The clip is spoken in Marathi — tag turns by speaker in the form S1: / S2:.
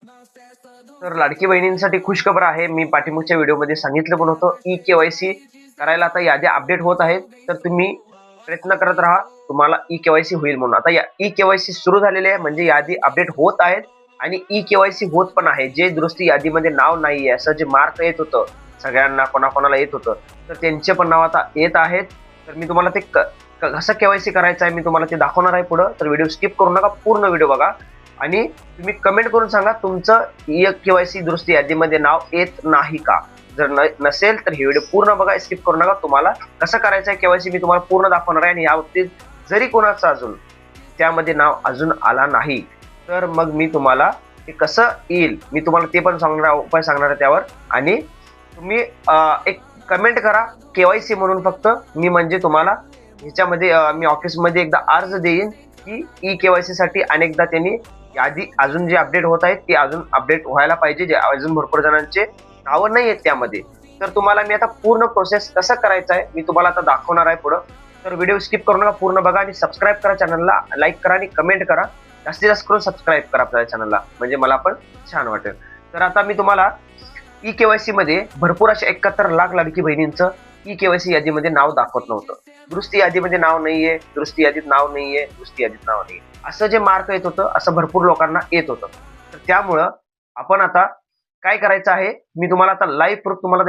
S1: तर लाडकी बहिणींसाठी खुशखबर आहे. मी पाठीमागच्या व्हिडिओमध्ये सांगितलं पण होतं, ई-के-वाय-सी करायला आता याद्या अपडेट होत आहेत. तर तुम्ही प्रयत्न करत राहा. तुम्हाला ई-के-वाय-सी होईल म्हणून. आता या ई-के-वाय-सी सुरू झालेली आहे म्हणजे यादी अपडेट होत आहेत आणि ई-के-वाय-सी होत पण आहे. जे दुरुस्ती यादीमध्ये नाव नाहीये असं जे मार्क येत होतं, सगळ्यांना कोणाकोणाला येत होतं, तर त्यांचे पण नाव आता येत आहेत. तर मी तुम्हाला ते कसं के-वाय-सी करायचं आहे मी तुम्हाला ते दाखवणार आहे पुढं. तर व्हिडिओ स्किप करू नका, पूर्ण व्हिडिओ बघा आणि तुम्ही कमेंट करून सांगा तुमचं ई-के-वाय-सी दुरुस्ती यादीमध्ये नाव येत नाही का? जर नसेल तर हे व्हिडिओ पूर्ण बघा, स्किप करू नका. तुम्हाला कसं करायचं आहे के-वाय-सी मी तुम्हाला पूर्ण दाखवणार आहे आणि याबाबतीत जरी कोणाचं अजून त्यामध्ये नाव अजून आला नाही, तर मग मी तुम्हाला ते कसं येईल मी तुम्हाला ते पण उपाय सांगणार आहे त्यावर. आणि तुम्ही एक कमेंट करा के-वाय-सी म्हणून फक्त. मी म्हणजे तुम्हाला ह्याच्यामध्ये मी ऑफिसमध्ये एकदा अर्ज देईन की ई-के-वाय-सी साठी अनेकदा त्यांनी यादी अजून जे अपडेट होत आहेत ते अजून अपडेट व्हायला पाहिजे. जे अजून भरपूर जणांचे नावं नाही आहेत त्यामध्ये. तर तुम्हाला मी आता पूर्ण प्रोसेस कसं करायचं आहे मी तुम्हाला आता दाखवणार आहे पुढं. तर व्हिडिओ स्किप करू नका, पूर्ण बघा आणि सबस्क्राईब करा चॅनलला, लाईक करा आणि कमेंट करा. जास्तीत जास्त करून सबस्क्राईब करा आपल्या चॅनलला, म्हणजे मला पण छान वाटेल. तर आता मी तुम्हाला ई-के-वाय-सी मध्ये भरपूर अशा 71 लाख लाडकी बहिणींचं ई-के-वाय-सी यादीमध्ये नाव दाखवत नव्हतं. दुरुस्ती यादीमध्ये नाव नाहीये, दुरुस्ती यादीत नाव नाहीये, दुरुस्ती यादीत नाव नाहीये, असं जे मार्क येत होतं असं भरपूर लोकांना येत होतं. तर त्यामुळं आपण आता काय करायचं आहे मी तुम्हाला आता लाईव्ह प्रूफ तुम्हाला